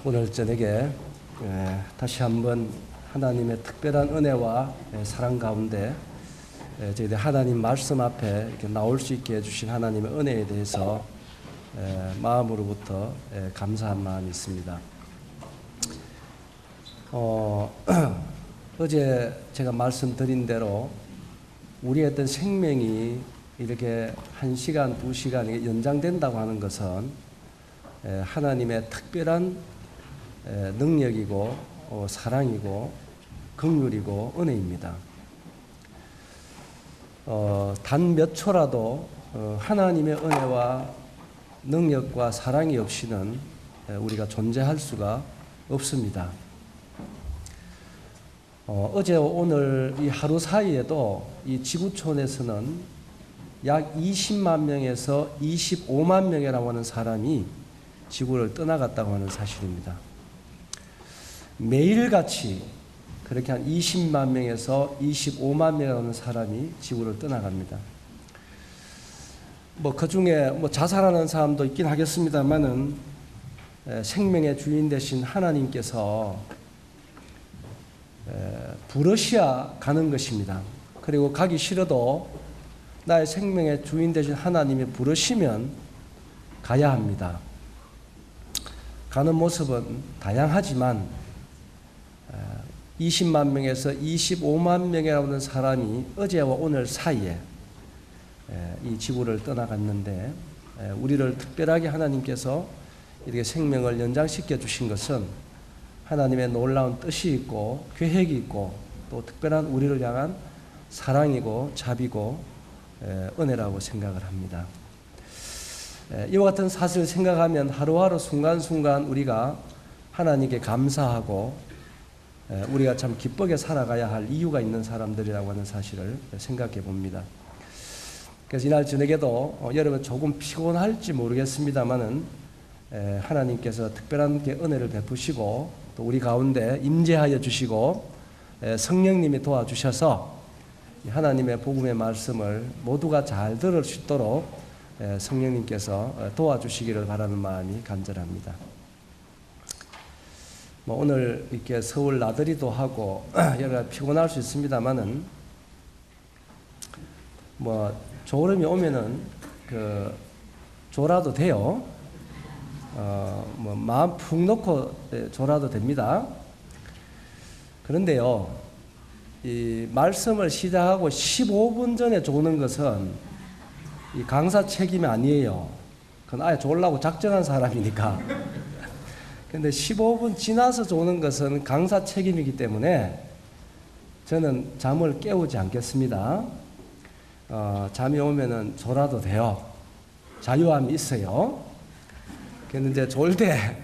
오늘 저녁에 다시 한번 하나님의 특별한 은혜와 사랑 가운데 저희들 하나님 말씀 앞에 이렇게 나올 수 있게 해주신 하나님의 은혜에 대해서 마음으로부터 감사한 마음이 있습니다. 어제 제가 말씀드린 대로 우리의 어떤 생명이 이렇게 1시간, 2시간 연장된다고 하는 것은 하나님의 특별한 능력이고 사랑이고 긍휼이고 은혜입니다. 단 몇 초라도 하나님의 은혜와 능력과 사랑이 없이는 우리가 존재할 수가 없습니다. 어제 오늘 이 하루 사이에도 이 지구촌에서는 약 20만 명에서 25만 명이라고 하는 사람이 지구를 떠나갔다고 하는 사실입니다. 매일같이 그렇게 한 20만 명에서 25만 명이라는 사람이 지구를 떠나갑니다. 그 중에 자살하는 사람도 있긴 하겠습니다만은 생명의 주인 되신 하나님께서 부르셔야 가는 것입니다. 그리고 가기 싫어도 나의 생명의 주인 되신 하나님이 부르시면 가야 합니다. 가는 모습은 다양하지만 20만 명에서 25만 명이라고 하는 사람이 어제와 오늘 사이에 이 지구를 떠나갔는데 우리를 특별하게 하나님께서 이렇게 생명을 연장시켜 주신 것은 하나님의 놀라운 뜻이 있고 계획이 있고 또 특별한 우리를 향한 사랑이고 자비고 은혜라고 생각을 합니다. 이와 같은 사실을 생각하면 하루하루 순간순간 우리가 하나님께 감사하고 우리가 참 기쁘게 살아가야 할 이유가 있는 사람들이라고 하는 사실을 생각해 봅니다. 그래서 이날 저녁에도 여러분 조금 피곤할지 모르겠습니다만은 하나님께서 특별한 은혜를 베푸시고 또 우리 가운데 임재하여 주시고 성령님이 도와주셔서 하나님의 복음의 말씀을 모두가 잘 들을 수 있도록 성령님께서 도와주시기를 바라는 마음이 간절합니다. 오늘 이렇게 서울 나들이도 하고 여러 피곤할 수 있습니다만은 졸음이 오면은 졸아도 돼요. 마음 푹 놓고 졸아도 됩니다. 그런데요, 이 말씀을 시작하고 15분 전에 조는 것은 이 강사 책임이 아니에요. 그건 아예 졸라고 작정한 사람이니까. 근데 15분 지나서 조는 것은 강사 책임이기 때문에 저는 잠을 깨우지 않겠습니다. 잠이 오면은 졸아도 돼요. 자유함이 있어요. 근데 이제 졸 때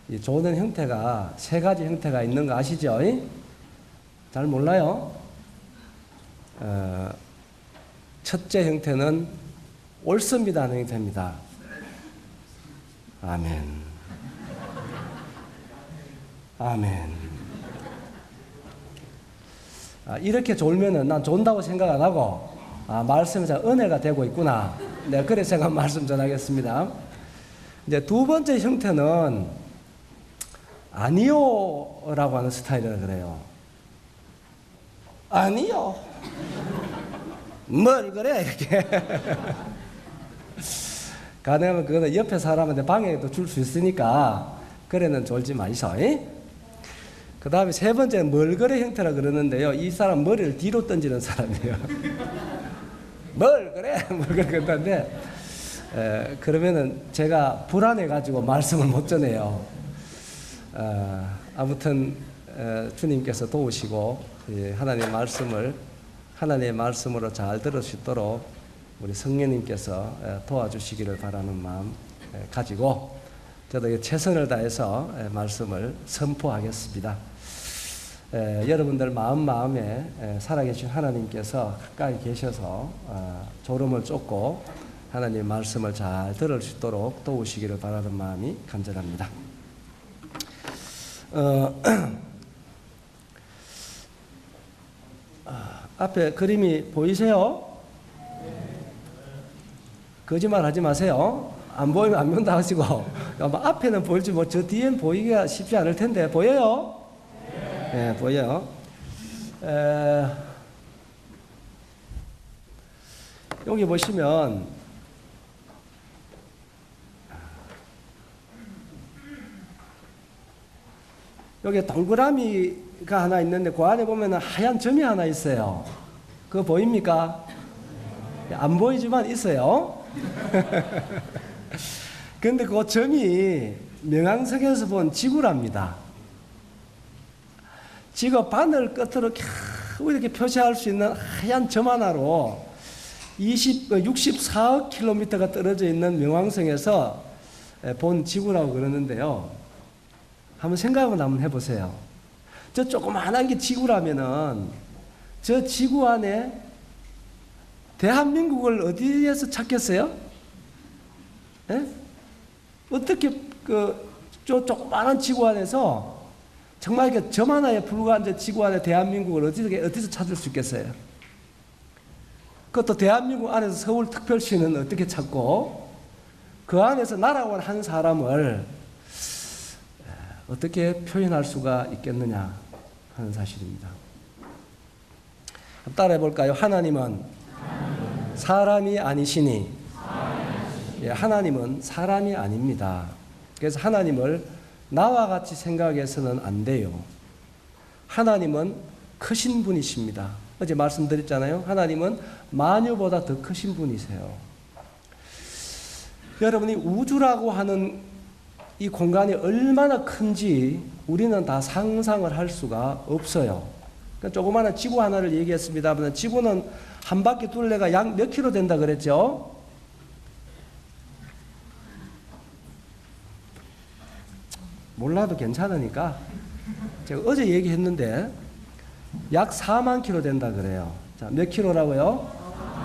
이 조는 형태가 세 가지 형태가 있는 거 아시죠? 잘 몰라요? 첫째 형태는 옳습니다 하는 형태입니다. 아멘. 아멘. 이렇게 졸면은 난 존다고 생각 안 하고 말씀이 은혜가 되고 있구나. 내가 그래 생각 말씀 전하겠습니다. 이제 두 번째 형태는 아니요라고 하는 스타일이라 그래요. 아니요. 뭘 그래 이렇게. 가능하면 그거는 옆에 사람한테 방해도 줄 수 있으니까 그래는 졸지 마이소. 그 다음에 세 번째는 뭘 그래 형태라 그러는데요. 이 사람 머리를 뒤로 던지는 사람이에요. 뭘 그래 그런데 그러면은 제가 불안해가지고 말씀을 못 전해요. 아무튼 주님께서 도우시고 하나님의 말씀을 하나님의 말씀으로 잘 들을 수 있도록 우리 성령님께서 도와주시기를 바라는 마음 가지고 저도 최선을 다해서 말씀을 선포하겠습니다. 여러분들 마음에 살아계신 하나님께서 가까이 계셔서 졸음을 쫓고 하나님의 말씀을 잘 들을 수 있도록 도우시기를 바라는 마음이 간절합니다. 앞에 그림이 보이세요? 거짓말 하지 마세요. 안 보이면 안 본다 하시고 앞에는 보일지 뭐 저 뒤엔 보이기가 쉽지 않을 텐데 보여요? 네, 보여요. 여기 보시면 여기 동그라미가 하나 있는데 그 안에 보면 하얀 점이 하나 있어요. 그거 보입니까? 안 보이지만 있어요. 근데 그 점이 명왕성에서 본 지구랍니다. 지구 바늘 끝으로 겨우 이렇게 표시할 수 있는 하얀 점 하나로 64억 킬로미터가 떨어져 있는 명왕성에서 본 지구라고 그러는데요. 한번 생각을 한번 해보세요. 저 조그마한 게 지구라면은 저 지구 안에 대한민국을 어디에서 찾겠어요? 예? 어떻게 저 조그마한 지구 안에서 정말 이렇게 점 하나에 불과한 저 지구 안에 대한민국을 어디서 찾을 수 있겠어요? 그것도 대한민국 안에서 서울특별시는 어떻게 찾고 그 안에서 날아온 한 사람을 어떻게 표현할 수가 있겠느냐 하는 사실입니다. 따라해 볼까요? 하나님은 사람이 아니시니, 하나님은 사람이 아닙니다. 그래서 하나님을 나와 같이 생각해서는 안 돼요. 하나님은 크신 분이십니다. 어제 말씀드렸잖아요. 하나님은 만유보다 더 크신 분이세요. 여러분이 우주라고 하는 이 공간이 얼마나 큰지 우리는 다 상상을 할 수가 없어요. 그러니까 조그마한 지구 하나를 얘기했습니다. 지구는 한 바퀴 둘레가 약 몇 킬로 된다 그랬죠? 몰라도 괜찮으니까 제가 어제 얘기했는데 약 4만 킬로 된다 그래요. 자, 몇 킬로라고요?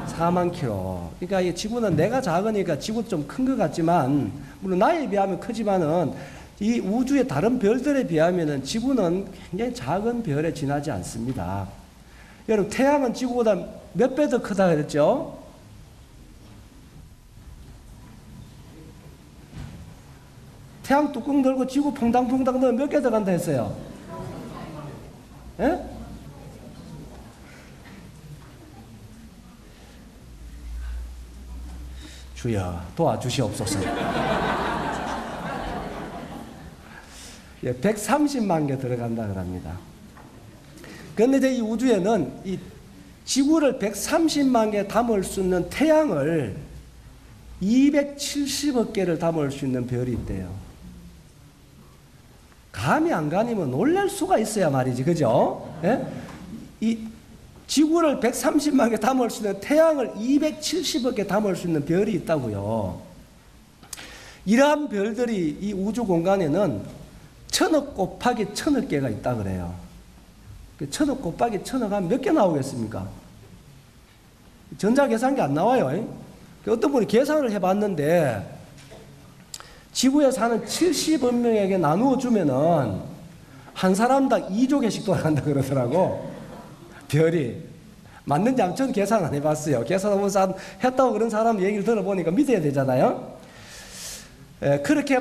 4만 킬로. 그러니까 이 지구는 내가 작으니까 지구 좀 큰 것 같지만 물론 나에 비하면 크지만은 이 우주의 다른 별들에 비하면은 지구는 굉장히 작은 별에 지나지 않습니다. 여러분 태양은 지구보다 몇 배 더 크다 그랬죠? 태양 뚜껑 들고 지구 퐁당퐁당 넣으면 몇 개 들어간다 했어요? 예? 주여 도와주시옵소서. 130만 개 들어간다 그럽니다. 그런데 이 우주에는 이 지구를 130만 개 담을 수 있는 태양을 270억 개를 담을 수 있는 별이 있대요. 감이 안 가니면 놀랄 수가 있어야 말이지, 그죠? 예? 이 지구를 130만 개 담을 수 있는 태양을 270억 개 담을 수 있는 별이 있다고요. 이러한 별들이 이 우주 공간에는 1000억 곱하기 1000억 개가 있다 그래요. 1000억 곱하기 1000억 하면 몇 개 나오겠습니까? 전자계산기 안 나와요. 어떤 분이 계산을 해봤는데 지구에 사는 70억 명에게 나누어 주면은 한 사람당 2조 개씩 돌아간다 그러더라고. 별이 맞는지 안 저는 계산 안 해봤어요. 계산하고 했다고 그런 사람 얘기를 들어보니까 믿어야 되잖아요. 그렇게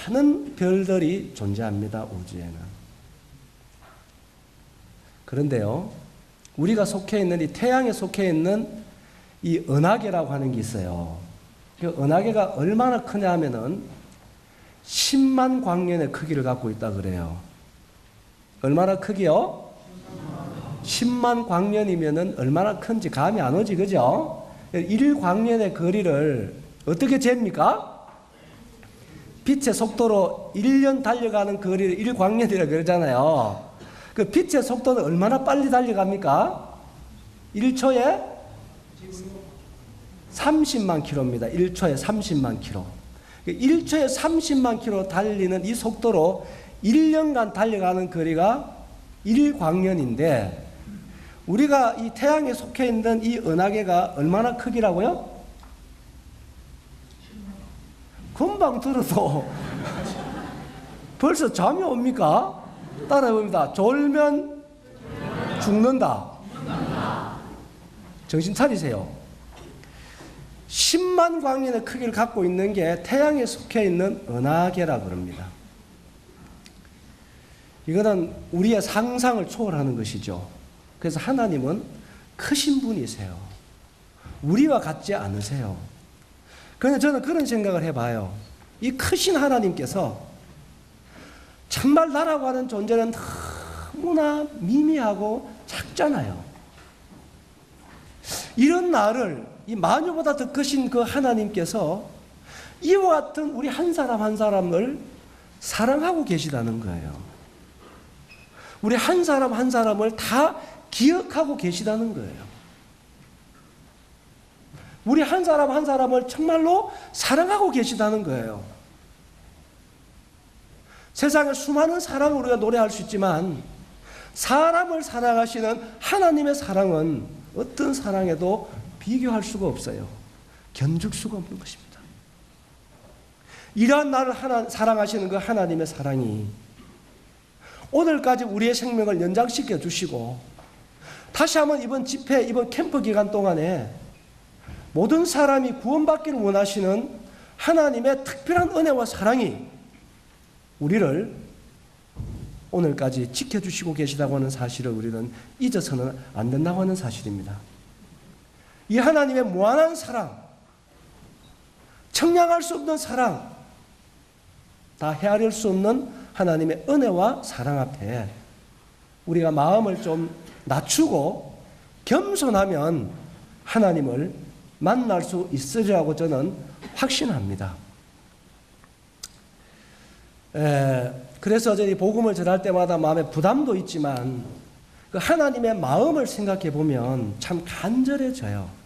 많은 별들이 존재합니다. 우주에는. 그런데요, 우리가 속해 있는 이 태양에 속해 있는 이 은하계라고 하는 게 있어요. 그 은하계가 얼마나 크냐 하면은 10만 광년의 크기를 갖고 있다 그래요. 얼마나 크기요? 10만 광년이면은 얼마나 큰지 감이 안 오지, 그죠? 1광년의 거리를 어떻게 잽니까? 빛의 속도로 1년 달려가는 거리를 1광년이라고 그러잖아요. 그 빛의 속도는 얼마나 빨리 달려갑니까? 1초에 30만 킬로입니다. 1초에 30만 킬로. 1초에 30만 킬로 달리는 이 속도로 1년간 달려가는 거리가 1광년인데 우리가 이 태양에 속해 있는 이 은하계가 얼마나 크기라고요? 금방 들어도 벌써 잠이 옵니까? 따라해봅니다. 졸면 죽는다. 정신 차리세요. 10만 광년의 크기를 갖고 있는 게 태양에 속해 있는 은하계라고 그럽니다. 이거는 우리의 상상을 초월하는 것이죠. 그래서 하나님은 크신 분이세요. 우리와 같지 않으세요. 그런데 저는 그런 생각을 해봐요. 이 크신 하나님께서 정말 나라고 하는 존재는 너무나 미미하고 작잖아요. 이런 나를 이 만유보다 더 크신 그 하나님께서 이와 같은 우리 한 사람 한 사람을 사랑하고 계시다는 거예요. 우리 한 사람 한 사람을 다 기억하고 계시다는 거예요. 우리 한 사람 한 사람을 정말로 사랑하고 계시다는 거예요. 세상에 수많은 사랑을 우리가 노래할 수 있지만 사람을 사랑하시는 하나님의 사랑은 어떤 사랑에도 비교할 수가 없어요. 견줄 수가 없는 것입니다. 이러한 나를 사랑하시는 그 하나님의 사랑이 오늘까지 우리의 생명을 연장시켜 주시고 다시 한번 이번 집회, 이번 캠프 기간 동안에 모든 사람이 구원받기를 원하시는 하나님의 특별한 은혜와 사랑이 우리를 오늘까지 지켜주시고 계시다고 하는 사실을 우리는 잊어서는 안 된다고 하는 사실입니다. 이 하나님의 무한한 사랑, 청량할 수 없는 사랑, 다 헤아릴 수 없는 하나님의 은혜와 사랑 앞에 우리가 마음을 좀 낮추고 겸손하면 하나님을 만날 수 있으리라고 저는 확신합니다. 그래서 저희 복음을 전할 때마다 마음에 부담도 있지만 그 하나님의 마음을 생각해 보면 참 간절해져요.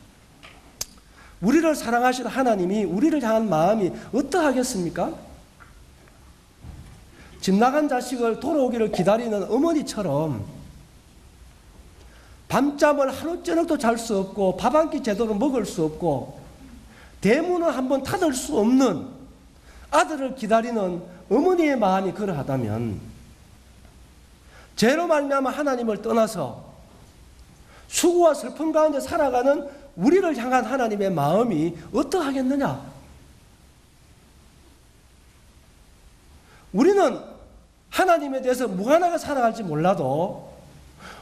우리를 사랑하시는 하나님이 우리를 향한 마음이 어떠하겠습니까? 집 나간 자식을 돌아오기를 기다리는 어머니처럼 밤잠을 하루 저녁도 잘 수 없고 밥 한 끼 제대로 먹을 수 없고 대문을 한번 닫을 수 없는 아들을 기다리는 어머니의 마음이 그러하다면 죄로 말미암아 하나님을 떠나서 수고와 슬픔 가운데 살아가는 우리를 향한 하나님의 마음이 어떠하겠느냐? 우리는 하나님에 대해서 무관하게 살아갈지 몰라도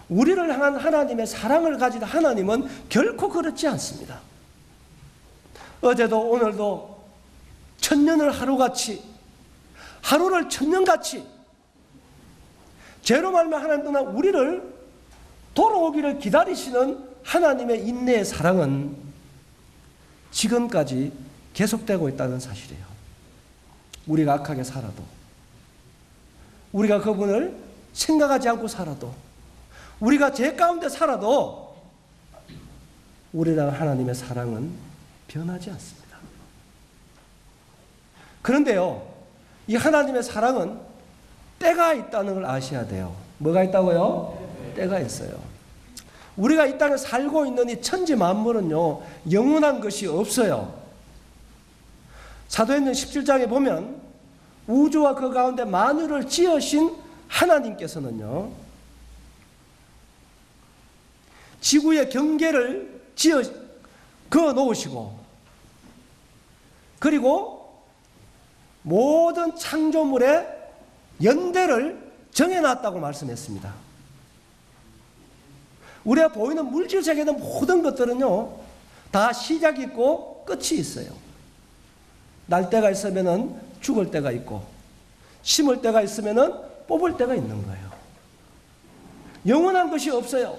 우리를 향한 하나님의 사랑을 가진 하나님은 결코 그렇지 않습니다. 어제도 오늘도 천년을 하루같이, 하루를 천년같이 죄로 말미암아 하나님 떠나 우리를 돌아오기를 기다리시는 하나님의 인내의 사랑은 지금까지 계속되고 있다는 사실이에요. 우리가 악하게 살아도, 우리가 그분을 생각하지 않고 살아도, 우리가 죄 가운데 살아도 우리랑 하나님의 사랑은 변하지 않습니다. 그런데요, 이 하나님의 사랑은 때가 있다는 걸 아셔야 돼요. 뭐가 있다고요? 때가 있어요. 우리가 이 땅에 살고 있는 이 천지 만물은요, 영원한 것이 없어요. 사도행전 17장에 보면 우주와 그 가운데 만유를 지으신 하나님께서는요, 지구의 경계를 그어 놓으시고, 그리고 모든 창조물의 연대를 정해놨다고 말씀했습니다. 우리가 보이는 물질 세계의 모든 것들은요, 다 시작이 있고 끝이 있어요. 날 때가 있으면은 죽을 때가 있고, 심을 때가 있으면은 뽑을 때가 있는 거예요. 영원한 것이 없어요.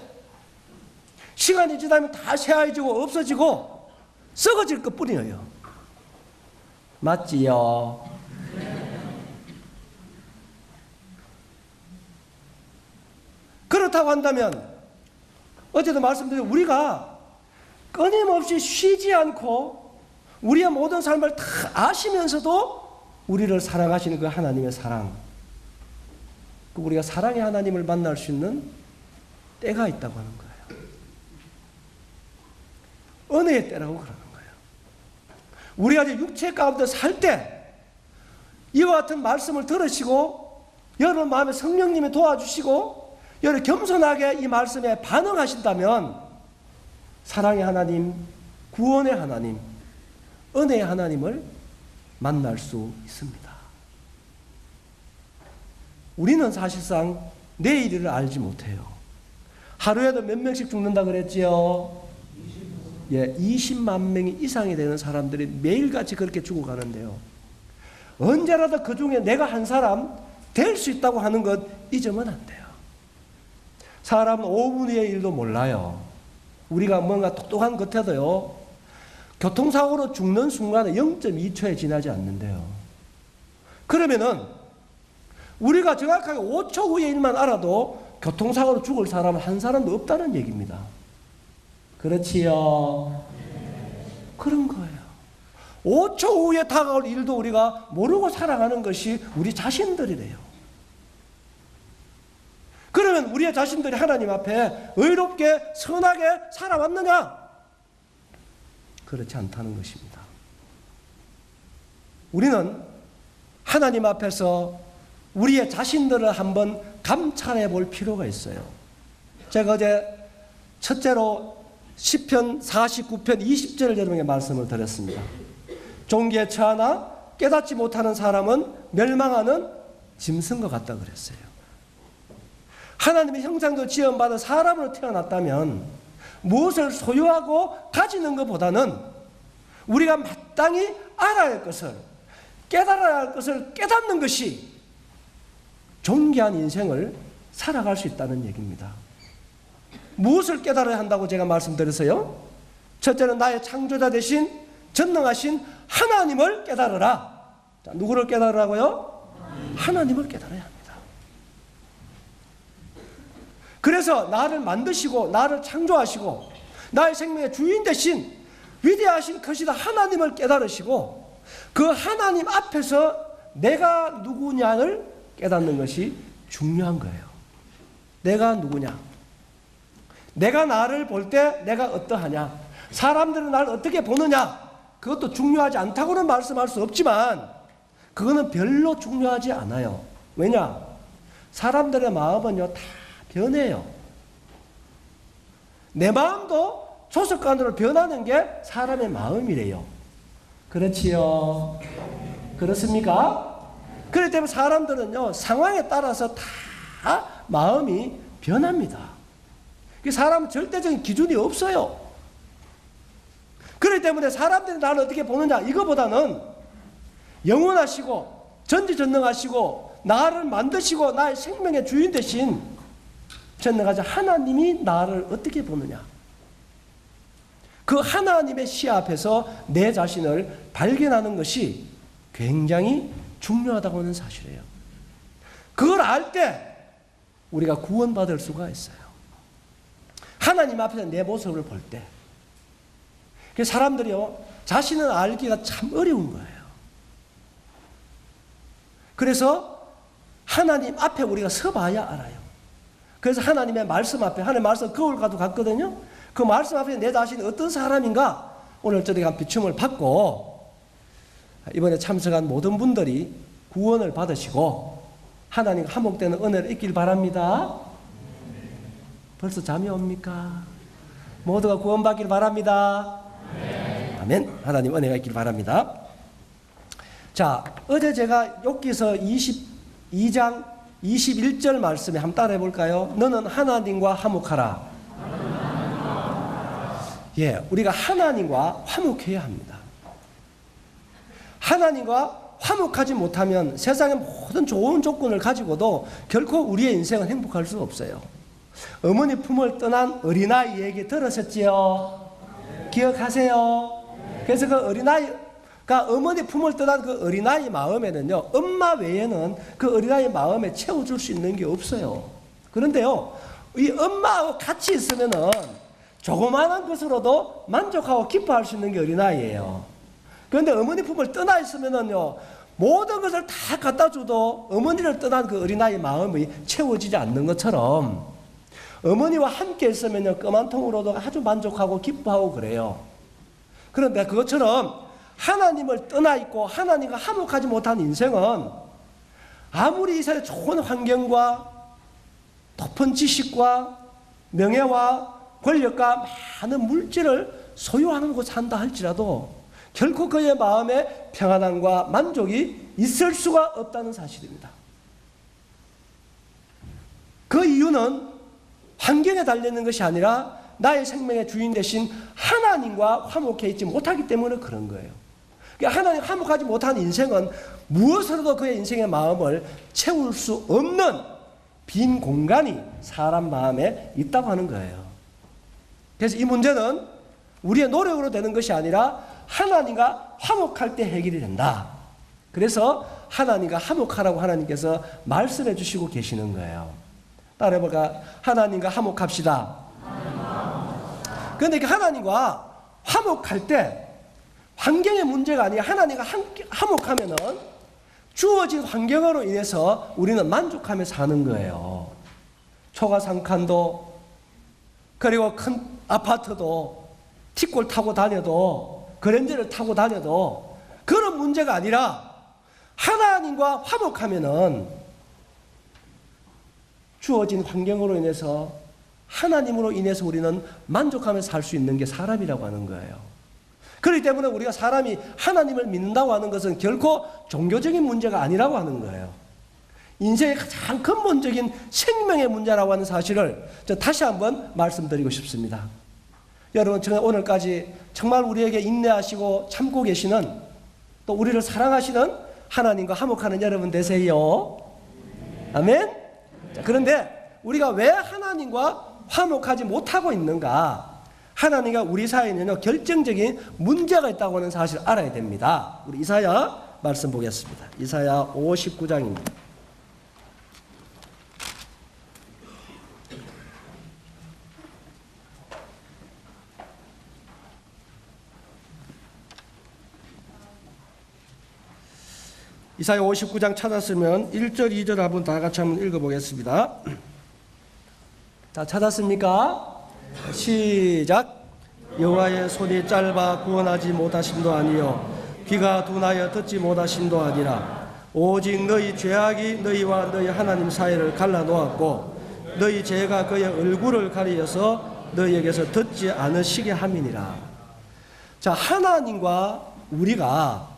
시간이 지나면 다 쇠하여지고 없어지고 썩어질 것뿐이에요. 맞지요? 그렇다고 한다면 어제도 말씀드린 우리가 끊임없이 쉬지 않고 우리의 모든 삶을 다 아시면서도 우리를 사랑하시는 그 하나님의 사랑, 우리가 사랑의 하나님을 만날 수 있는 때가 있다고 하는 거예요. 은혜의 때라고 그러는 거예요. 우리가 이제 육체 가운데 살 때 이와 같은 말씀을 들으시고 여러분 마음에 성령님이 도와주시고 여러분 겸손하게 이 말씀에 반응하신다면 사랑의 하나님, 구원의 하나님, 은혜의 하나님을 만날 수 있습니다. 우리는 사실상 내일을 알지 못해요. 하루에도 몇 명씩 죽는다 그랬지요? 20만 명 이상이 되는 사람들이 매일같이 그렇게 죽어가는데요. 언제라도 그 중에 내가 한 사람 될 수 있다고 하는 것 잊으면 안 돼요. 사람은 5분 후의 일도 몰라요. 우리가 뭔가 똑똑한 것 같아도요, 교통사고로 죽는 순간에 0.2초에 지나지 않는데요. 그러면은 우리가 정확하게 5초 후의 일만 알아도 교통사고로 죽을 사람은 한 사람도 없다는 얘기입니다. 그렇지요? 그런 거예요. 5초 후에 다가올 일도 우리가 모르고 살아가는 것이 우리 자신들이래요. 그러면 우리의 자신들이 하나님 앞에 의롭게 선하게 살아왔느냐? 그렇지 않다는 것입니다. 우리는 하나님 앞에서 우리의 자신들을 한번 감찰해 볼 필요가 있어요. 제가 어제 첫째로 시편 49편 20절을 여러분에게 말씀을 드렸습니다. 종기에 처하나 깨닫지 못하는 사람은 멸망하는 짐승과 같다 그랬어요. 하나님의 형상도 지음받은 사람으로 태어났다면 무엇을 소유하고 가지는 것보다는 우리가 마땅히 알아야 할 것을, 깨달아야 할 것을 깨닫는 것이 존귀한 인생을 살아갈 수 있다는 얘기입니다. 무엇을 깨달아야 한다고 제가 말씀드렸어요? 첫째는 나의 창조자 되신 전능하신 하나님을 깨달으라. 자, 누구를 깨달으라고요? 하나님을 깨달아야 합니다. 그래서 나를 만드시고 나를 창조하시고 나의 생명의 주인 되신 위대하신 크시다 하나님을 깨달으시고 그 하나님 앞에서 내가 누구냐를 깨닫는 것이 중요한 거예요. 내가 누구냐? 내가 나를 볼 때 내가 어떠하냐? 사람들은 나를 어떻게 보느냐? 그것도 중요하지 않다고는 말씀할 수 없지만 그거는 별로 중요하지 않아요. 왜냐? 사람들의 마음은요 다 변해요. 내 마음도 조석간으로 변하는 게 사람의 마음이래요. 그렇지요? 그렇습니까? 그렇기 때문에 사람들은요 상황에 따라서 다 마음이 변합니다. 사람은 절대적인 기준이 없어요. 그렇기 때문에 사람들이 나를 어떻게 보느냐 이거보다는 영원하시고 전지전능하시고 나를 만드시고 나의 생명의 주인 되신 전능하신 하나님이 나를 어떻게 보느냐, 그 하나님의 시야 앞에서 내 자신을 발견하는 것이 굉장히 중요하다고 하는 사실이에요. 그걸 알 때 우리가 구원받을 수가 있어요. 하나님 앞에서 내 모습을 볼 때. 그래서 사람들이요 자신을 알기가 참 어려운 거예요. 그래서 하나님 앞에 우리가 서봐야 알아요. 그래서 하나님의 말씀 앞에, 하나님의 말씀 거울과도 같거든요. 그 말씀 앞에 내 자신이 어떤 사람인가 오늘 저희가 비춤을 받고 이번에 참석한 모든 분들이 구원을 받으시고 하나님과 화목되는 은혜를 잊길 바랍니다. 벌써 잠이 옵니까? 모두가 구원받길 바랍니다. 아멘. 하나님 은혜가 있길 바랍니다. 자, 어제 제가 욥기서 22장 21절 말씀에 한번 따라해 볼까요? 너는 하나님과 화목하라. 예, 우리가 하나님과 화목해야 합니다. 하나님과 화목하지 못하면 세상의 모든 좋은 조건을 가지고도 결코 우리의 인생은 행복할 수 없어요. 어머니 품을 떠난 어린아이 얘기 들으셨지요? 기억하세요? 그래서 그 어린아이가 어머니 품을 떠난 그 어린아이 마음에는요 엄마 외에는 그 어린아이 마음에 채워줄 수 있는 게 없어요. 그런데요 이 엄마하고 같이 있으면은 조그마한 것으로도 만족하고 기뻐할 수 있는 게 어린아이예요. 그런데 어머니 품을 떠나 있으면은요 모든 것을 다 갖다 줘도 어머니를 떠난 그 어린아이 마음이 채워지지 않는 것처럼 어머니와 함께 있으면요 껌 통으로도 아주 만족하고 기뻐하고 그래요. 그런데 그것처럼 하나님을 떠나 있고 하나님과 화목하지 못한 인생은 아무리 이 세상에 좋은 환경과 높은 지식과 명예와 권력과 많은 물질을 소유하는 곳에 산다 할지라도 결코 그의 마음에 평안함과 만족이 있을 수가 없다는 사실입니다. 그 이유는 환경에 달려있는 것이 아니라 나의 생명의 주인 되신 하나님과 화목해 있지 못하기 때문에 그런 거예요. 그러니까 하나님 화목하지 못한 인생은 무엇으로도 그의 인생의 마음을 채울 수 없는 빈 공간이 사람 마음에 있다고 하는 거예요. 그래서 이 문제는 우리의 노력으로 되는 것이 아니라 하나님과 화목할 때 해결이 된다. 그래서 하나님과 화목하라고 하나님께서 말씀해 주시고 계시는 거예요. 따라해볼까? 하나님과 화목합시다. 그런데 하나님과 화목할 때 환경의 문제가 아니라 하나님과 화목하면은 주어진 환경으로 인해서 우리는 만족하며 사는 거예요. 초가상칸도 그리고 큰 아파트도 티골 타고 다녀도 그랜저를 타고 다녀도 그런 문제가 아니라 하나님과 화목하면은 주어진 환경으로 인해서 하나님으로 인해서 우리는 만족하며 살 수 있는 게 사람이라고 하는 거예요. 그렇기 때문에 우리가 사람이 하나님을 믿는다고 하는 것은 결코 종교적인 문제가 아니라고 하는 거예요. 인생의 가장 근본적인 생명의 문제라고 하는 사실을 다시 한번 말씀드리고 싶습니다. 여러분, 오늘까지 정말 우리에게 인내하시고 참고 계시는 또 우리를 사랑하시는 하나님과 화목하는 여러분 되세요. 아멘? 그런데 우리가 왜 하나님과 화목하지 못하고 있는가? 하나님과 우리 사이에는 결정적인 문제가 있다고 하는 사실을 알아야 됩니다. 우리 이사야 말씀 보겠습니다. 이사야 59장입니다. 이사야 59장 찾았으면 1절, 2절 한번 다 같이 한번 읽어보겠습니다. 다 찾았습니까? 시작. 여호와의 손이 짧아 구원하지 못하심도 아니요 귀가 둔하여 듣지 못하심도 아니라 오직 너희 죄악이 너희와 너희 하나님 사이를 갈라놓았고 너희 죄가 그의 얼굴을 가리어서 너희에게서 듣지 않으시게 함이니라. 자, 하나님과 우리가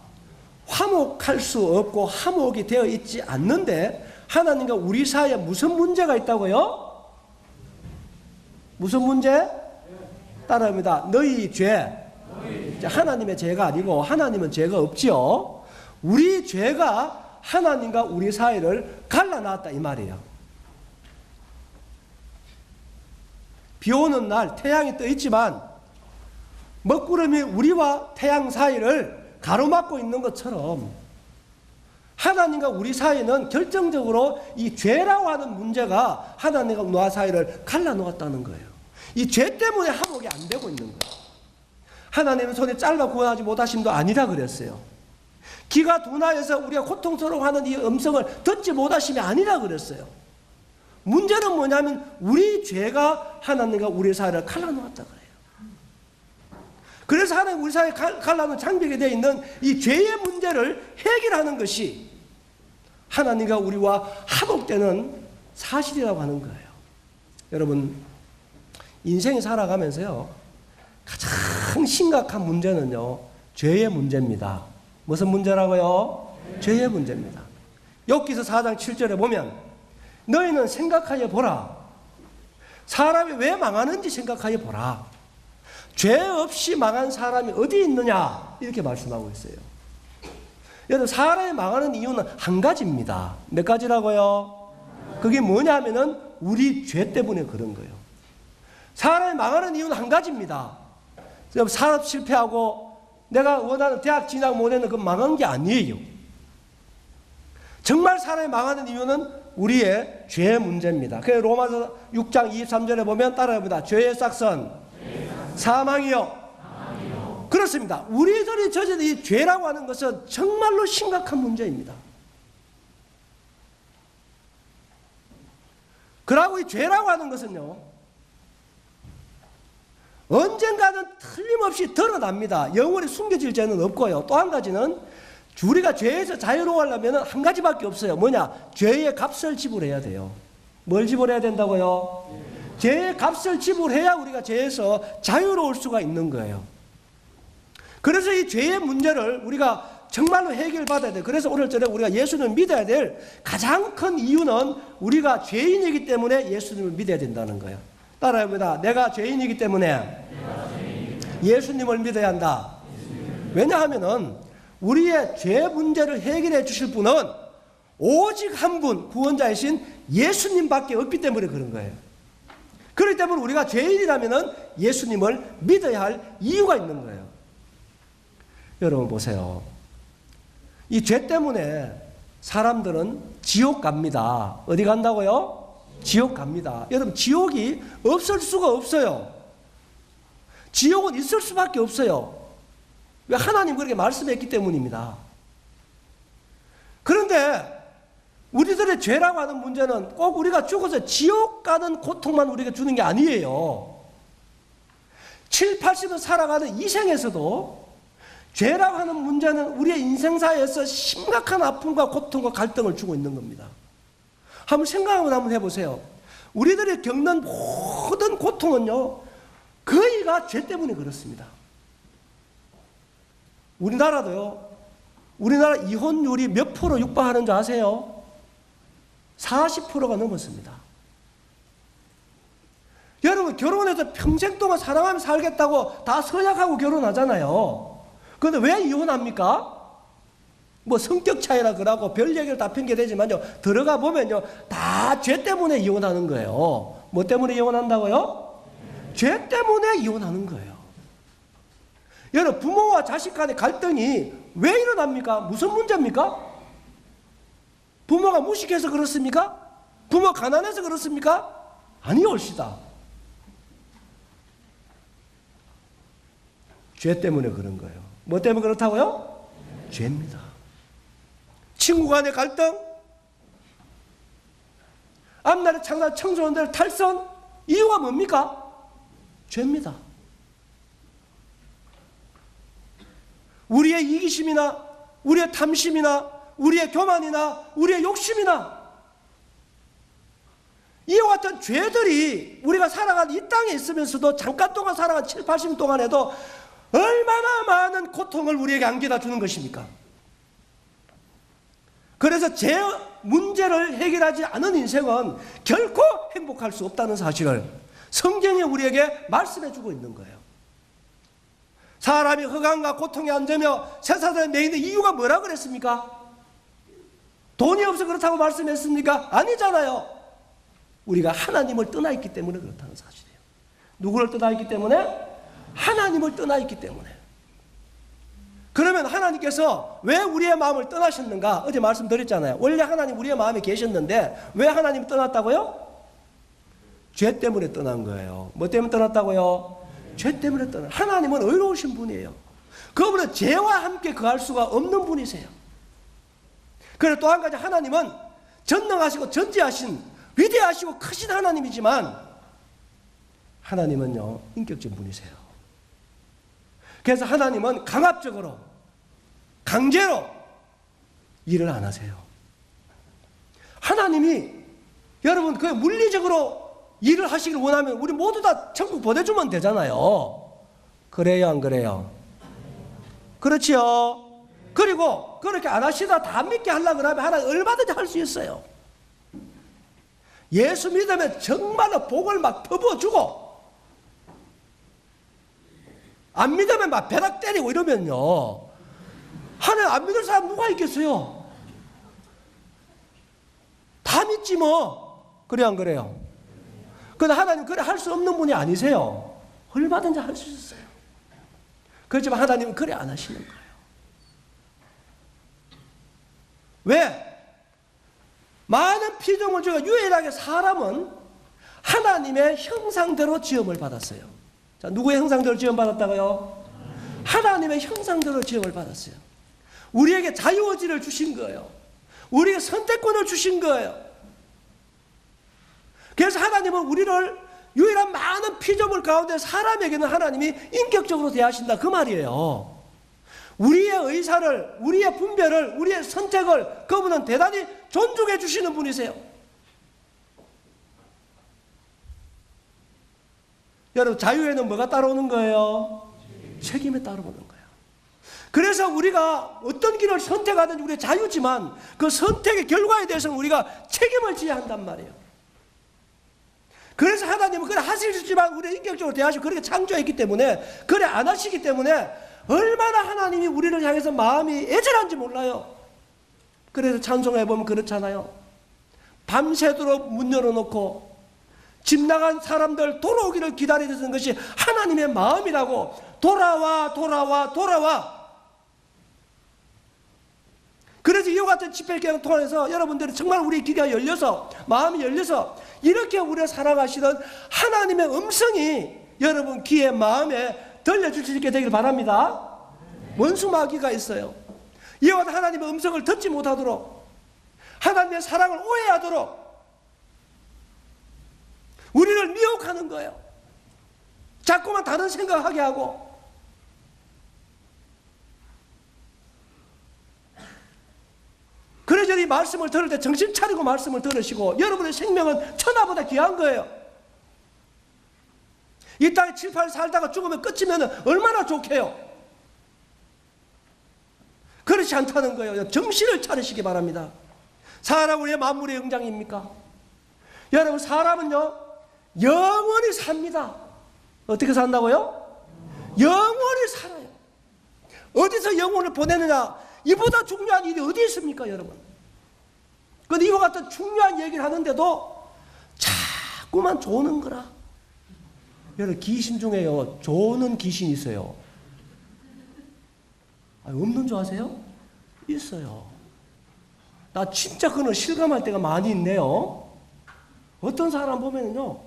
화목할 수 없고 화목이 되어 있지 않는데 하나님과 우리 사이에 무슨 문제가 있다고요? 무슨 문제? 따라합니다. 너희 죄. 하나님의 죄가 아니고 하나님은 죄가 없지요. 우리 죄가 하나님과 우리 사이를 갈라놨다 이 말이에요. 비 오는 날 태양이 떠 있지만 먹구름이 우리와 태양 사이를 가로막고 있는 것처럼 하나님과 우리 사이는 결정적으로 이 죄라고 하는 문제가 하나님과 우리 사이를 갈라놓았다는 거예요. 이 죄 때문에 화목이 안 되고 있는 거예요. 하나님은 손에 짧아 구원하지 못하심도 아니라 그랬어요. 귀가 둔하여서 우리가 고통스러워하는 이 음성을 듣지 못하심이 아니라 그랬어요. 문제는 뭐냐면 우리 죄가 하나님과 우리 사이를 갈라놓았다 그래요. 그래서 하나님 우리 사이에 갈라놓은 장벽이 되어 있는 이 죄의 문제를 해결하는 것이 하나님과 우리와 화목되는 사실이라고 하는 거예요. 여러분, 인생이 살아가면서요 가장 심각한 문제는요 죄의 문제입니다. 무슨 문제라고요? 죄의 문제입니다. 욥기서 4장 7절에 보면 너희는 생각하여 보라. 사람이 왜 망하는지 생각하여 보라. 죄 없이 망한 사람이 어디 있느냐 이렇게 말씀하고 있어요. 여러분, 사람이 망하는 이유는 한 가지입니다. 몇 가지라고요? 그게 뭐냐면은 우리 죄 때문에 그런 거예요. 사람이 망하는 이유는 한 가지입니다. 사업 실패하고 내가 원하는 대학 진학 못했는 그 망한 게 아니에요. 정말 사람이 망하는 이유는 우리의 죄 문제입니다. 그래서 로마서 6장 23절에 보면 따라해보다 죄의 싹선 사망이요. 그렇습니다. 우리들이 저지른 이 죄라고 하는 것은 정말로 심각한 문제입니다. 그러고 이 죄라고 하는 것은요 언젠가는 틀림없이 드러납니다. 영원히 숨겨질 죄는 없고요. 또 한 가지는 우리가 죄에서 자유로워하려면 한 가지밖에 없어요. 뭐냐? 죄의 값을 지불해야 돼요. 뭘 지불해야 된다고요? 죄의 값을 지불해야 우리가 죄에서 자유로울 수가 있는 거예요. 그래서 이 죄의 문제를 우리가 정말로 해결받아야 돼요. 그래서 오늘 저녁 우리가 예수님을 믿어야 될 가장 큰 이유는 우리가 죄인이기 때문에 예수님을 믿어야 된다는 거예요. 따라해봅니다. 내가 죄인이기 때문에 예수님을 믿어야 한다. 왜냐하면은 우리의 죄 문제를 해결해 주실 분은 오직 한 분, 구원자이신 예수님밖에 없기 때문에 그런 거예요. 그렇기 때문에 우리가 죄인이라면은 예수님을 믿어야 할 이유가 있는 거예요. 여러분 보세요. 이 죄 때문에 사람들은 지옥 갑니다. 어디 간다고요? 지옥 갑니다. 여러분 지옥이 없을 수가 없어요. 지옥은 있을 수밖에 없어요. 왜? 하나님 그렇게 말씀했기 때문입니다. 그런데 우리들의 죄라고 하는 문제는 꼭 우리가 죽어서 지옥 가는 고통만 우리가 주는 게 아니에요. 7, 80을 살아가는 이 생에서도 죄라고 하는 문제는 우리의 인생사에서 심각한 아픔과 고통과 갈등을 주고 있는 겁니다. 한번 생각을 한번 해보세요. 우리들이 겪는 모든 고통은요, 거의가 죄 때문에 그렇습니다. 우리나라도요, 우리나라 이혼율이 몇 프로 육박하는 줄 아세요? 40%가 넘었습니다. 여러분 결혼해서 평생 동안 사랑하며 살겠다고 다 서약하고 결혼하잖아요. 그런데 왜 이혼합니까? 뭐 성격 차이라 그러고 별 얘기를 다 핑계대지만요, 들어가 보면요 다 죄 때문에 이혼하는 거예요. 뭐 때문에 이혼한다고요? 죄 때문에 이혼하는 거예요. 여러분 부모와 자식 간의 갈등이 왜 일어납니까? 무슨 문제입니까? 부모가 무식해서 그렇습니까? 부모 가난해서 그렇습니까? 아니요, 옳시다. 죄 때문에 그런 거예요. 뭐 때문에 그렇다고요? 죄입니다. 친구 간의 갈등, 앞날에 창단 청소년들 탈선, 이유가 뭡니까? 죄입니다. 우리의 이기심이나 우리의 탐심이나 우리의 교만이나 우리의 욕심이나 이와 같은 죄들이 우리가 살아가는 이 땅에 있으면서도 잠깐 동안 살아간 7, 80년 동안에도 얼마나 많은 고통을 우리에게 안겨다 주는 것입니까? 그래서 죄 문제를 해결하지 않은 인생은 결코 행복할 수 없다는 사실을 성경이 우리에게 말씀해 주고 있는 거예요. 사람이 흑암과 고통에 앉으며 쇠사슬에 매이는 이유가 뭐라 그랬습니까? 돈이 없어 그렇다고 말씀했습니까? 아니잖아요. 우리가 하나님을 떠나 있기 때문에 그렇다는 사실이에요. 누구를 떠나 있기 때문에? 하나님을 떠나 있기 때문에. 그러면 하나님께서 왜 우리의 마음을 떠나셨는가? 어제 말씀드렸잖아요. 원래 하나님 우리의 마음에 계셨는데 왜 하나님 떠났다고요? 죄 때문에 떠난 거예요. 뭐 때문에 떠났다고요? 죄 때문에 떠난. 하나님은 의로우신 분이에요. 그분은 죄와 함께 거할 수가 없는 분이세요. 그리고 또 한 가지, 하나님은 전능하시고 전지하신 위대하시고 크신 하나님이지만 하나님은요 인격적인 분이세요. 그래서 하나님은 강압적으로 강제로 일을 안 하세요. 하나님이 여러분 그 물리적으로 일을 하시길 원하면 우리 모두 다 천국 보내주면 되잖아요. 그래요 안 그래요? 그렇지요. 그리고 그렇게 안 하시다 다 믿게 하려고 하면 하나님 얼마든지 할 수 있어요. 예수 믿으면 정말로 복을 막 퍼부어주고, 안 믿으면 막 벼락 때리고 이러면요 하나님 안 믿을 사람 누가 있겠어요? 다 믿지 뭐. 그래 안 그래요? 그런데 하나님 그래 할 수 없는 분이 아니세요. 얼마든지 할 수 있어요. 그렇지만 하나님은 그래 안 하시는 거예요. 왜? 많은 피조물 중에 유일하게 사람은 하나님의 형상대로 지음을 받았어요. 자, 누구의 형상대로 지음 받았다고요? 하나님의 형상대로 지음을 받았어요. 우리에게 자유의지를 주신 거예요. 우리에게 선택권을 주신 거예요. 그래서 하나님은 우리를 유일한 많은 피조물 가운데 사람에게는 하나님이 인격적으로 대하신다 그 말이에요. 우리의 의사를, 우리의 분별을, 우리의 선택을 그분은 대단히 존중해 주시는 분이세요. 여러분 자유에는 뭐가 따라오는 거예요? 책임이 따라오는 거예요. 그래서 우리가 어떤 길을 선택하든지 우리의 자유지만 그 선택의 결과에 대해서는 우리가 책임을 져야 한단 말이에요. 그래서 하나님은 그래 하실 수 있지만 우리를 인격적으로 대하시고 그렇게 창조했기 때문에 그래 안 하시기 때문에 얼마나 하나님이 우리를 향해서 마음이 애절한지 몰라요. 그래서 찬송해 보면 그렇잖아요. 밤새도록 문 열어놓고 집 나간 사람들 돌아오기를 기다리는 것이 하나님의 마음이라고. 돌아와 돌아와 돌아와. 그래서 이와 같은 집회기간을 통해서 여러분들이 정말 우리 귀가 열려서 마음이 열려서 이렇게 우리를 사랑하시는 하나님의 음성이 여러분 귀에 마음에 들려줄 수 있게 되길 바랍니다. 원수 마귀가 있어요. 이와 같은 하나님의 음성을 듣지 못하도록 하나님의 사랑을 오해하도록 우리를 미혹하는 거예요. 자꾸만 다른 생각하게 하고. 그래서 이 말씀을 들을 때 정신 차리고 말씀을 들으시고 여러분의 생명은 천하보다 귀한 거예요. 이 땅에 7, 8 살다가 죽으면 끝이면 얼마나 좋게요. 그렇지 않다는 거예요. 정신을 차리시기 바랍니다. 사람 우리의 만물의 영장입니까? 여러분 사람은요 영원히 삽니다. 어떻게 산다고요? 영원히 살아요. 어디서 영혼을 보내느냐? 이보다 중요한 일이 어디 있습니까, 여러분? 그런데 이와 같은 중요한 얘기를 하는데도 자꾸만 조는 거라. 여러분, 귀신 중에요, 조는 귀신이 있어요. 없는 줄 아세요? 있어요. 나 진짜 그걸 실감할 때가 많이 있네요. 어떤 사람 보면요,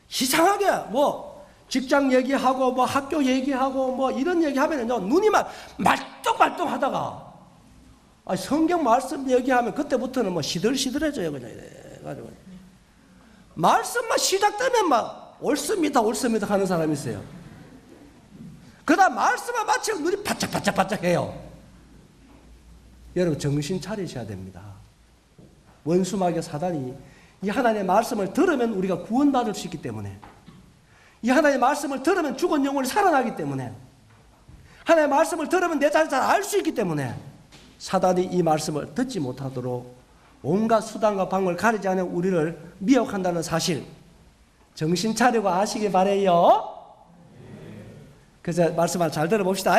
이상하게 직장 얘기하고 학교 얘기하고 이런 얘기하면은요 눈이 말똥말똥 하다가 성경 말씀 얘기하면 그때부터는 시들시들해져요. 그냥 이래가지고 말씀만 시작되면 옳습니다 옳습니다 하는 사람이 있어요. 그다음 말씀만 마치면 눈이 바짝바짝바짝 해요. 여러분 정신 차리셔야 됩니다. 원수마귀 사단이 이 하나님의 말씀을 들으면 우리가 구원받을 수 있기 때문에, 이 하나님의 말씀을 들으면 죽은 영혼이 살아나기 때문에, 하나님의 말씀을 들으면 내 자신을 잘 알 수 있기 때문에 사단이 이 말씀을 듣지 못하도록 온갖 수단과 방법을 가리지 않은 우리를 미혹한다는 사실 정신 차리고 아시기 바래요. 그래서 말씀을 잘 들어봅시다.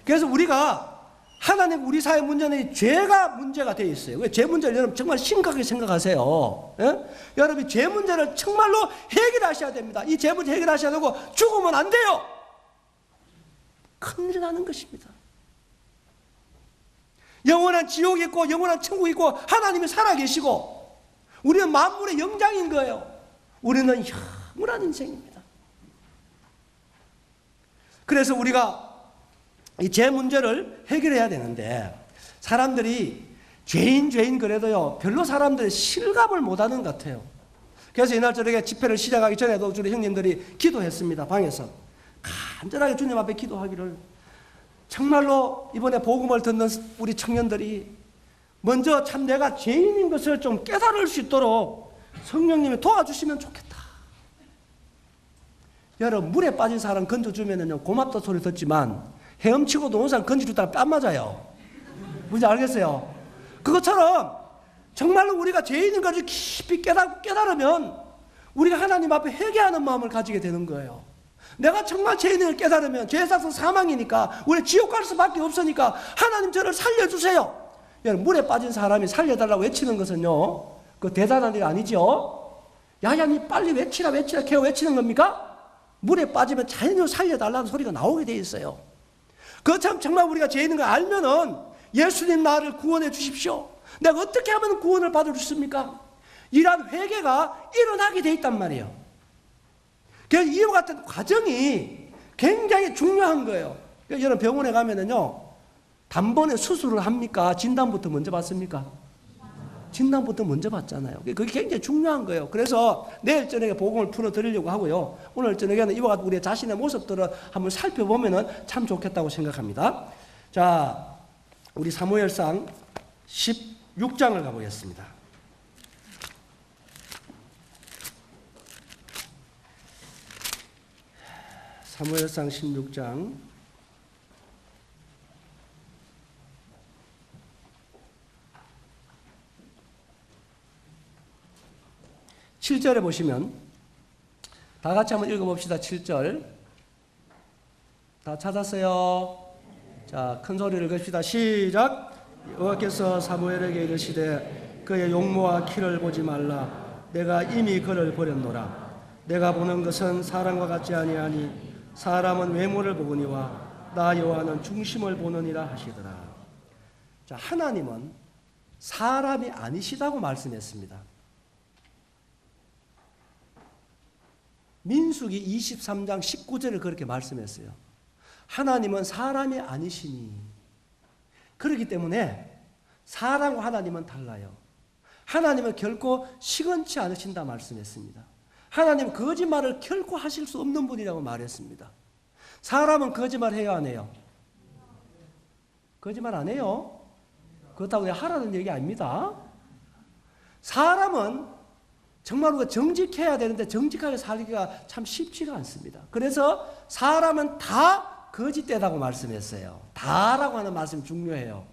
그래서 우리가 하나님 우리 사회 문제는 죄가 문제가 되어 있어요. 죄 문제를 여러분 정말 심각하게 생각하세요. 예? 여러분이 죄 문제를 정말로 해결하셔야 됩니다. 이 죄 문제 해결하셔야 되고 죽으면 안 돼요. 큰일 나는 것입니다. 영원한 지옥이 있고 영원한 천국이 있고 하나님이 살아계시고 우리는 만물의 영장인 거예요. 우리는 영원한 인생입니다. 그래서 우리가 이 죄 문제를 해결해야 되는데 사람들이 죄인 그래도요 별로 사람들이 실감을 못하는 것 같아요. 그래서 이날 저녁에 집회를 시작하기 전에도 우리 형님들이 기도했습니다. 방에서 간절하게 주님 앞에 기도하기를, 정말로 이번에 복음을 듣는 우리 청년들이 먼저 참 내가 죄인인 것을 좀 깨달을 수 있도록 성령님이 도와주시면 좋겠다. 여러분 물에 빠진 사람 건져주면은요 고맙다 소리 듣지만 헤엄치고 노는 사람 건져주다가 뺨 맞아요. 뭔지 알겠어요? 그것처럼 정말로 우리가 죄인인 것을 깊이 깨달으면 우리가 하나님 앞에 회개하는 마음을 가지게 되는 거예요. 내가 정말 죄인인 걸 깨달으면 죄의 삭은 사망이니까 우리 지옥 갈 수밖에 없으니까 하나님 저를 살려주세요. 여러분 물에 빠진 사람이 살려달라고 외치는 것은요 그 대단한 일 아니죠? 야야 니 빨리 외치라 계속 외치는 겁니까? 물에 빠지면 자연적으로 살려달라는 소리가 나오게 돼 있어요. 그처럼 정말 우리가 죄인인 걸 알면은 예수님 나를 구원해 주십시오. 내가 어떻게 하면 구원을 받을 수 있습니까? 이러한 회개가 일어나게 돼 있단 말이에요. 그래서 이와 같은 과정이 굉장히 중요한 거예요. 여러분 병원에 가면은요 단번에 수술을 합니까? 진단부터 먼저 받습니까? 진단부터 먼저 받잖아요. 그게 굉장히 중요한 거예요. 그래서 내일 저녁에 복음을 풀어드리려고 하고요. 오늘 저녁에는 이와 같은 우리 자신의 모습들을 한번 살펴보면 참 좋겠다고 생각합니다. 자, 우리 사무엘상 16장을 가보겠습니다. 사무엘상 16장 7절에 보시면 다 같이 한번 읽어봅시다. 7절 다 찾았어요? 자, 큰 소리를 읽읍시다. 시작. 여호와께서 사무엘에게 이르시되 그의 용모와 키를 보지 말라. 내가 이미 그를 버렸노라. 내가 보는 것은 사람과 같지 아니하니 사람은 외모를 보거니와 나 여호와는 중심을 보느니라 하시더라. 자, 하나님은 사람이 아니시다고 말씀했습니다. 민수기 23장 19절을 그렇게 말씀했어요. 하나님은 사람이 아니시니. 그렇기 때문에 사람과 하나님은 달라요. 하나님은 결코 시건치 않으신다 말씀했습니다. 하나님은 거짓말을 결코 하실 수 없는 분이라고 말했습니다. 사람은 거짓말 해요, 안 해요? 거짓말 안 해요? 그렇다고 하라는 얘기 아닙니다. 사람은 정말 우리가 정직해야 되는데 정직하게 살기가 참 쉽지가 않습니다. 그래서 사람은 다 거짓되다고 말씀했어요. 다라고 하는 말씀이 중요해요.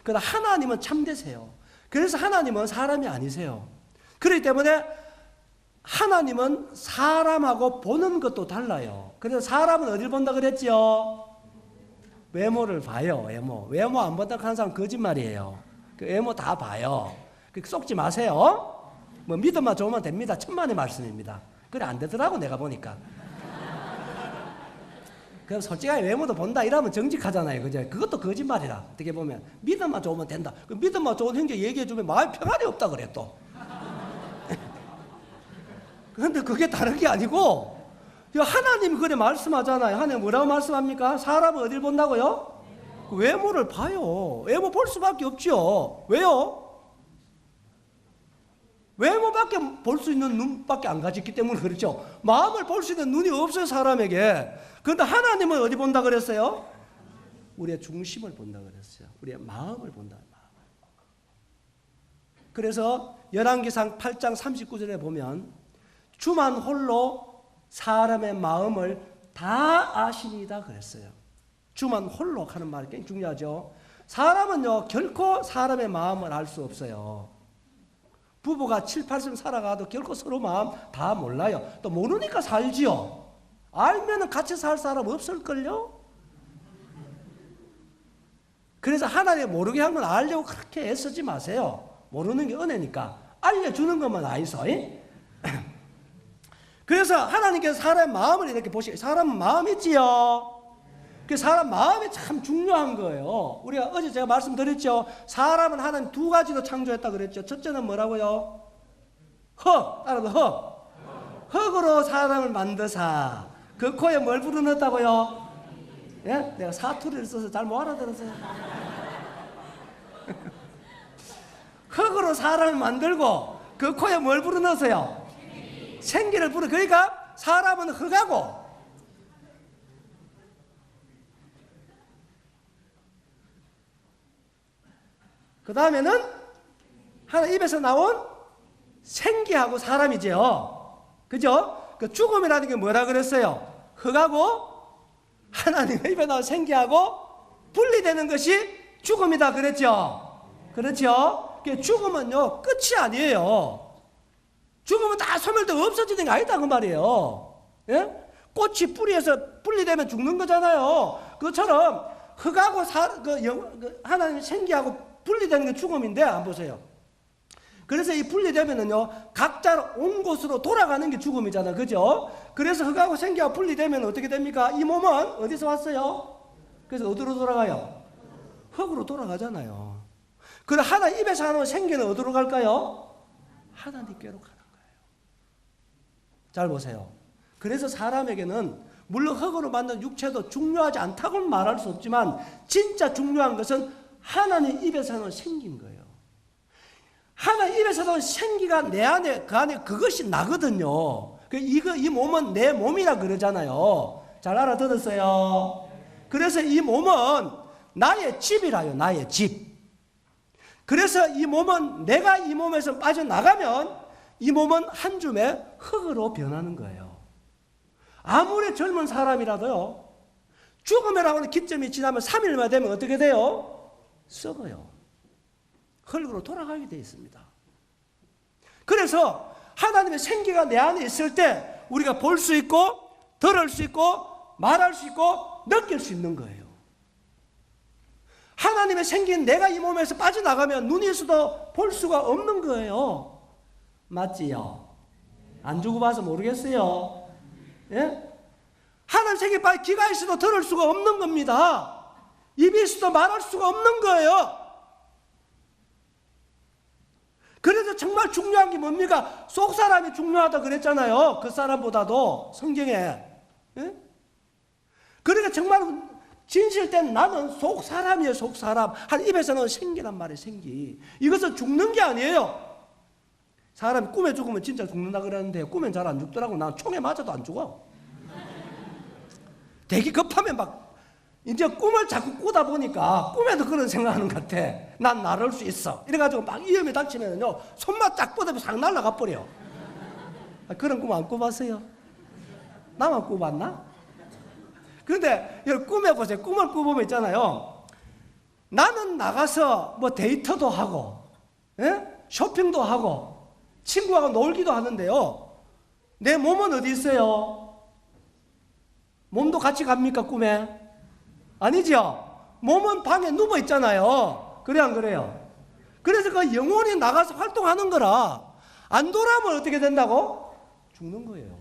그러나 하나님은 참되세요. 그래서 하나님은 사람이 아니세요. 그렇기 때문에 하나님은 사람하고 보는 것도 달라요. 그래서 사람은 어딜 본다 그랬죠? 외모를 봐요. 외모 안 본다고 하는 사람은 거짓말이에요. 그 외모 다 봐요. 속지 마세요. 뭐 믿음만 좋으면 됩니다. 천만의 말씀입니다. 그래 안 되더라고 내가 보니까. 그럼 솔직하게 외모도 본다 이러면 정직하잖아요. 그죠? 그것도 거짓말이라. 어떻게 보면 믿음만 좋으면 된다. 그 믿음만 좋은 형제 얘기해 주면 마음이 평안이 없다 그래 또. 그런데 그게 다른 게 아니고 하나님 그래 말씀하잖아요. 하나님 뭐라고 말씀합니까? 사람은 어딜 본다고요? 외모를 봐요. 외모 볼 수밖에 없죠. 왜요? 외모밖에 볼 수 있는 눈밖에 안 가졌기 때문에 그렇죠. 마음을 볼 수 있는 눈이 없어요 사람에게. 그런데 하나님은 어디 본다 그랬어요? 우리의 중심을 본다 그랬어요. 우리의 마음을 본다. 그래서 열왕기상 8장 39절에 보면 주만 홀로 사람의 마음을 다 아시니다 그랬어요. 주만 홀로 하는 말이 굉장히 중요하죠. 사람은요 결코 사람의 마음을 알 수 없어요. 부부가 7, 8년 살아가도 결코 서로 마음 다 몰라요. 또 모르니까 살지요. 알면은 같이 살 사람 없을걸요? 그래서 하나님 모르게 하면 알려고 그렇게 애쓰지 마세요. 모르는 게 은혜니까. 알려주는 것만 아니소. 그래서 하나님께서 사람의 마음을 이렇게 보시고, 사람은 마음 있지요? 그 사람 마음이 참 중요한 거예요. 우리가 어제 제가 말씀드렸죠. 사람은 하나님 두 가지로 창조했다 그랬죠. 첫째는 뭐라고요? 따라서 흙으로 사람을 만드사. 그 코에 뭘 불어넣었다고요? 예? 내가 사투리를 써서 잘 못 알아들었어요. 흙으로 사람을 만들고 그 코에 뭘 불어넣었어요? 생기를 불어. 그러니까 사람은 흙하고 그 다음에는 하나님 입에서 나온 생기하고 사람이죠. 그죠? 그 죽음이라는 게 뭐라 그랬어요? 흙하고 하나님 입에 나온 생기하고 분리되는 것이 죽음이다 그랬죠. 그렇죠? 죽음은요 끝이 아니에요. 죽음은 다 소멸되고 없어지는 게 아니다 그 말이에요. 예? 꽃이 뿌리에서 분리되면 죽는 거잖아요. 그것처럼 흙하고 하나님 생기하고 분리되는 게 죽음인데 안 보세요. 그래서 이 분리되면은요 각자 온 곳으로 돌아가는 게 죽음이잖아요. 그죠? 그래서 흙하고 생기하고 분리되면 어떻게 됩니까? 이 몸은 어디서 왔어요? 그래서 어디로 돌아가요? 흙으로 돌아가잖아요. 그럼 하나님 입에서 하는 생기는 어디로 갈까요? 하나님께로 가는 거예요. 잘 보세요. 그래서 사람에게는 물론 흙으로 만든 육체도 중요하지 않다고는 말할 수 없지만 진짜 중요한 것은 하나님 입에서 하는 생기인 거예요. 하나님 입에서 하는 생기가 내 안에 그 안에 그것이 나거든요. 이 몸은 내 몸이라 그러잖아요. 잘 알아들었어요? 그래서 이 몸은 나의 집이라요. 나의 집. 그래서 이 몸은 내가 이 몸에서 빠져나가면 이 몸은 한 줌의 흙으로 변하는 거예요. 아무리 젊은 사람이라도요. 죽음이라고 하는 기점이 지나면 3일만 되면 어떻게 돼요? 썩어요. 흙으로 돌아가게 되어 있습니다. 그래서 하나님의 생기가 내 안에 있을 때 우리가 볼 수 있고 들을 수 있고 말할 수 있고 느낄 수 있는 거예요. 하나님의 생긴 내가 이 몸에서 빠져나가면 눈이 있어도 볼 수가 없는 거예요. 맞지요? 안 주고 봐서 모르겠어요. 예? 하나님 생긴 빠져 귀가 있어도 들을 수가 없는 겁니다. 입이 있어도 말할 수가 없는 거예요. 그래서 정말 중요한 게 뭡니까? 속 사람이 중요하다 그랬잖아요. 그 사람보다도 성경에. 예? 그러니까 정말 진실된 나는 속 사람이에요. 속 사람. 한 입에서는 생기란 말이에요. 생기. 이것은 죽는 게 아니에요. 사람이 꿈에 죽으면 진짜 죽는다 그러는데 꿈엔 잘 안 죽더라고. 난 총에 맞아도 안 죽어. 되게 급하면 막 이제 꿈을 자꾸 꾸다 보니까 꿈에도 그런 생각하는 것 같아. 난 나를 수 있어. 이래가지고 막 위험에 닥치면요 손만 딱 뻗으면 싹 날아가 버려. 그런 꿈 안 꿔봤어요? 나만 꿔봤나? 그런데 꿈에 보세요. 꿈을 꿔보면 있잖아요. 나는 나가서 뭐 데이트도 하고, 예? 쇼핑도 하고, 친구하고 놀기도 하는데요. 내 몸은 어디 있어요? 몸도 같이 갑니까, 꿈에? 아니죠? 몸은 방에 누워 있잖아요. 그래, 안 그래요? 그래서 그 영혼이 나가서 활동하는 거라, 안 돌아오면 어떻게 된다고? 죽는 거예요.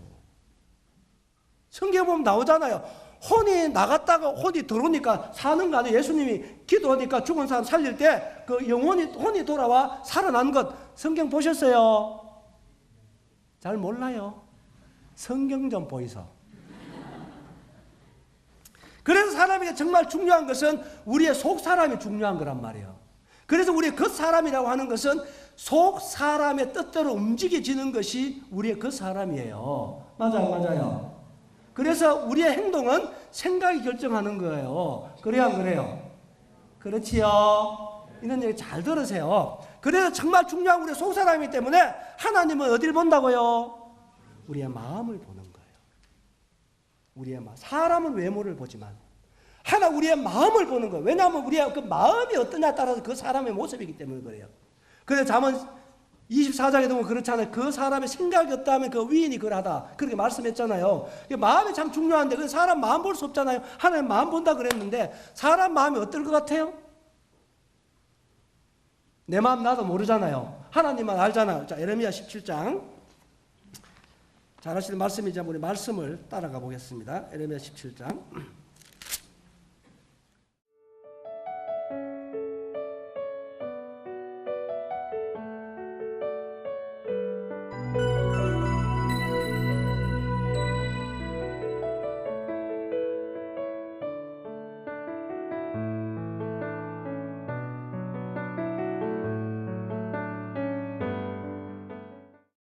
성경에 보면 나오잖아요. 혼이 나갔다가 혼이 들어오니까 사는 거 아니에요. 예수님이 기도하니까 죽은 사람 살릴 때 그 혼이 돌아와 살아난 것 성경 보셨어요? 잘 몰라요. 성경 좀 보이소. 그래서 사람에게 정말 중요한 것은 우리의 속 사람이 중요한 거란 말이에요. 그래서 우리의 겉 사람이라고 하는 것은 속 사람의 뜻대로 움직여지는 것이 우리의 겉 사람이에요. 맞아요, 맞아요. 그래서 우리의 행동은 생각이 결정하는 거예요. 그래요, 안 그래요? 그렇지요. 이런 얘기 잘 들으세요. 그래서 정말 중요한 우리의 속 사람이기 때문에 하나님은 어디를 본다고요? 우리의 마음을 보는 거예요. 우리의 마음. 사람은 외모를 보지만 우리의 마음을 보는 거예요. 왜냐하면 우리의 그 마음이 어떠냐에 따라서 그 사람의 모습이기 때문에 그래요. 그래서 잠언 24장에 보면 그렇잖아요. 그 사람의 생각이 없다면 그 위인이 그러하다. 그렇게 말씀했잖아요. 마음이 참 중요한데 그 사람 마음 볼 수 없잖아요. 하나님 마음 본다 그랬는데 사람 마음이 어떨 것 같아요? 내 마음 나도 모르잖아요. 하나님만 알잖아요. 자, 예레미야 17장. 잘 하시는 말씀이자 우리 말씀을 따라가 보겠습니다. 예레미야 17장.